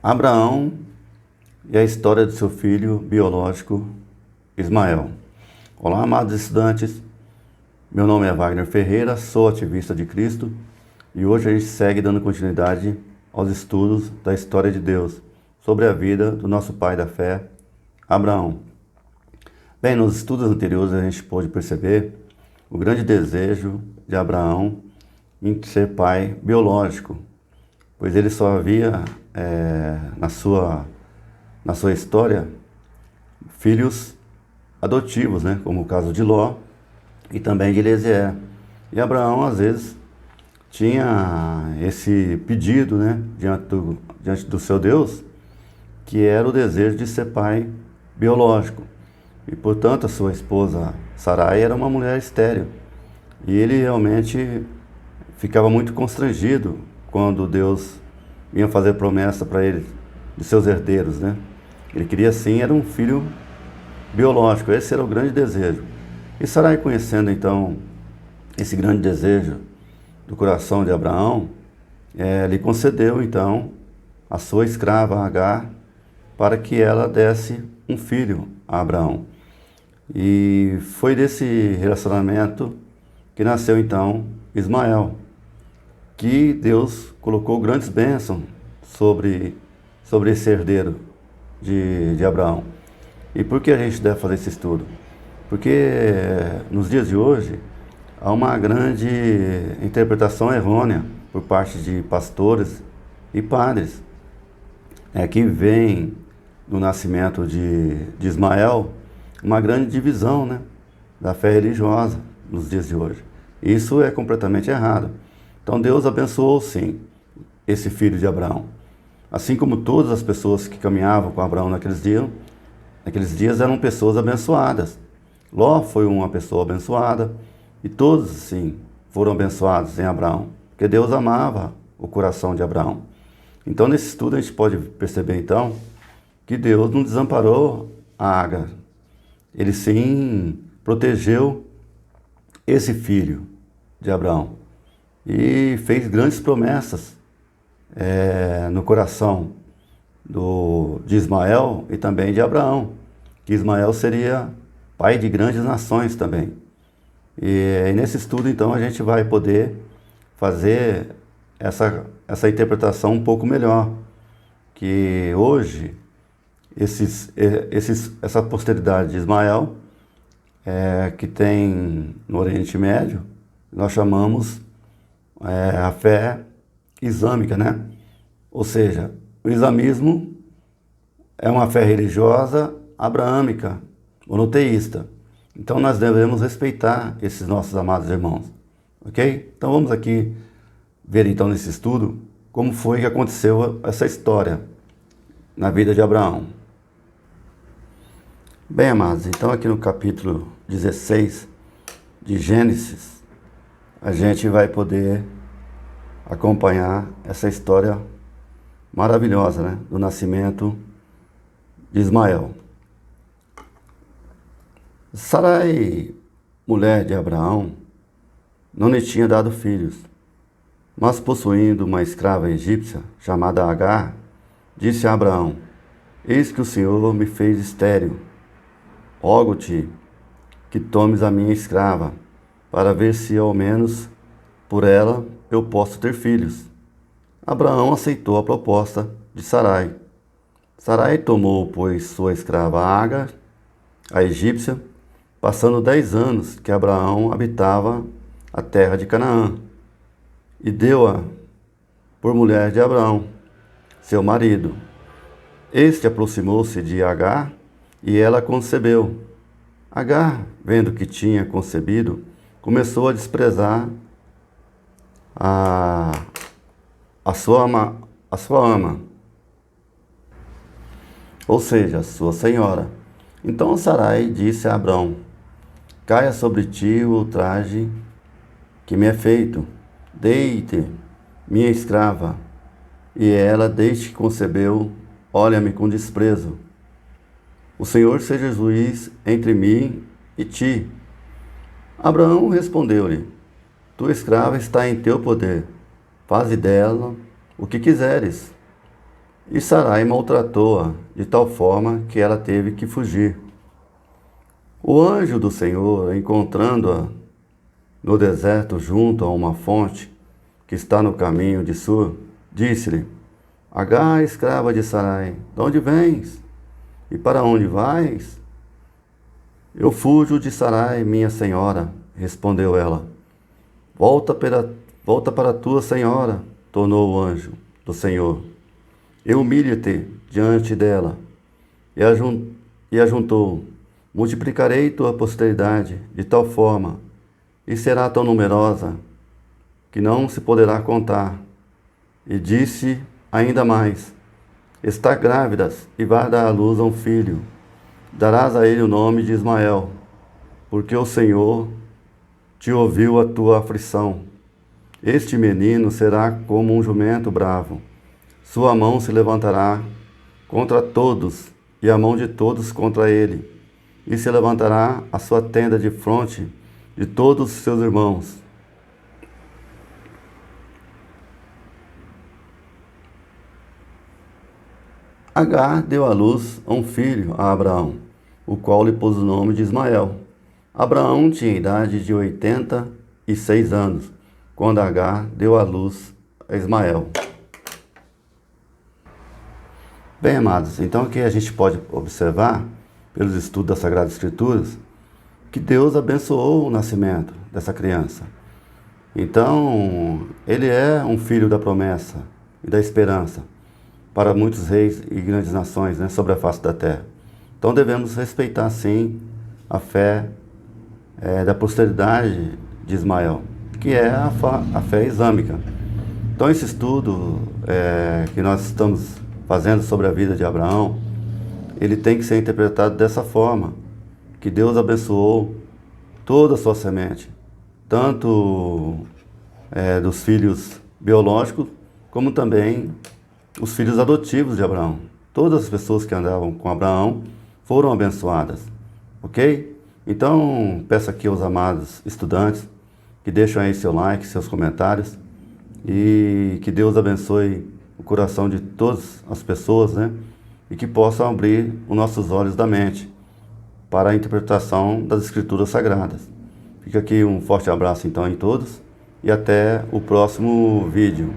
Abraão e a história do seu filho biológico Ismael. Olá, amados estudantes. Meu nome é Wagner Ferreira, sou ativista de Cristo e hoje a gente segue dando continuidade aos estudos da história de Deus sobre a vida do nosso pai da fé, Abraão. Bem, nos estudos anteriores a gente pôde perceber o grande desejo de Abraão em ser pai biológico, pois ele só havia na sua história filhos adotivos, né? Como o caso de Ló e também de Eliezer. E Abraão às vezes tinha esse pedido, né? diante do seu Deus, que era o desejo de ser pai biológico. E portanto a sua esposa Sarai era uma mulher estéril. E ele realmente ficava muito constrangido quando Deus vinha fazer promessa para ele de seus herdeiros, né? Ele queria sim, era um filho biológico, esse era o grande desejo. E Sarai, conhecendo então esse grande desejo do coração de Abraão, lhe concedeu então a sua escrava Agar para que ela desse um filho a Abraão. E foi desse relacionamento que nasceu então Ismael, que Deus colocou grandes bênçãos sobre esse herdeiro de Abraão. E por que a gente deve fazer esse estudo? Porque nos dias de hoje há uma grande interpretação errônea por parte de pastores e padres, que veem no nascimento de Ismael uma grande divisão, né, da fé religiosa nos dias de hoje. Isso é completamente errado. Então Deus abençoou sim esse filho de Abraão. Assim como todas as pessoas que caminhavam com Abraão naqueles dias eram pessoas abençoadas. Ló foi uma pessoa abençoada e todos sim foram abençoados em Abraão, porque Deus amava o coração de Abraão. Então nesse estudo a gente pode perceber então que Deus não desamparou a Agar. Ele sim protegeu esse filho de Abraão e fez grandes promessas no coração de Ismael e também de Abraão, que Ismael seria pai de grandes nações também. E nesse estudo então a gente vai poder fazer essa interpretação um pouco melhor, que hoje essa posteridade de Ismael, que tem no Oriente Médio, nós chamamos a fé islâmica, né? Ou seja, o islamismo é uma fé religiosa abraâmica, monoteísta. Então nós devemos respeitar esses nossos amados irmãos, ok? Então vamos aqui ver então nesse estudo como foi que aconteceu essa história na vida de Abraão. Bem, amados, então aqui no capítulo 16 de Gênesis, a gente vai poder acompanhar essa história maravilhosa, né, do nascimento de Ismael. Sarai, mulher de Abraão, não lhe tinha dado filhos, mas possuindo uma escrava egípcia chamada Agar, disse a Abraão: eis que o Senhor me fez estéril. Rogo-te que tomes a minha escrava, para ver se ao menos por ela eu posso ter filhos. Abraão aceitou a proposta de Sarai. Sarai tomou, pois, sua escrava Agar, a egípcia, passando 10 anos que Abraão habitava a terra de Canaã, e deu-a por mulher de Abraão, seu marido. Este aproximou-se de Agar, e ela concebeu. Agar, vendo que tinha concebido, começou a desprezar a sua ama, ou seja, a sua senhora. Então Sarai disse a Abrão: caia sobre ti o ultraje que me é feito. Deite minha escrava. E ela, desde que concebeu, olha-me com desprezo. O Senhor seja juiz entre mim e ti. Abraão respondeu-lhe: tua escrava está em teu poder. Faze dela o que quiseres. E Sarai maltratou-a de tal forma que ela teve que fugir. O anjo do Senhor, encontrando-a no deserto junto a uma fonte que está no caminho de Sur, disse-lhe: Agar, escrava de Sarai, de onde vens? E para onde vais? Eu fujo de Sarai, minha senhora, respondeu ela. Volta para tua senhora, tornou o anjo do Senhor. E humilha-te diante dela. E ajuntou: multiplicarei tua posteridade de tal forma, e será tão numerosa, que não se poderá contar. E disse ainda mais: está grávida e vai dar à luz a um filho. Darás a ele o nome de Ismael, porque o Senhor te ouviu a tua aflição. Este menino será como um jumento bravo. Sua mão se levantará contra todos, e a mão de todos contra ele. E se levantará a sua tenda de fronte de todos os seus irmãos. Agar deu à luz a um filho a Abraão, o qual lhe pôs o nome de Ismael. Abraão tinha idade de 86 anos, quando Agar deu à luz a Ismael. Bem, amados, então aqui a gente pode observar, pelos estudos das Sagradas Escrituras, que Deus abençoou o nascimento dessa criança. Então, ele é um filho da promessa e da esperança para muitos reis e grandes nações, né, sobre a face da terra. Então devemos respeitar, sim, a fé da posteridade de Ismael, que é a fé islâmica. Então esse estudo que nós estamos fazendo sobre a vida de Abraão, ele tem que ser interpretado dessa forma, que Deus abençoou toda a sua semente, tanto dos filhos biológicos, como também os filhos adotivos de Abraão. Todas as pessoas que andavam com Abraão foram abençoadas, ok? Então, peço aqui aos amados estudantes que deixem aí seu like, seus comentários, e que Deus abençoe o coração de todas as pessoas, né? E que possam abrir os nossos olhos da mente para a interpretação das Escrituras Sagradas. Fica aqui um forte abraço então em todos e até o próximo vídeo.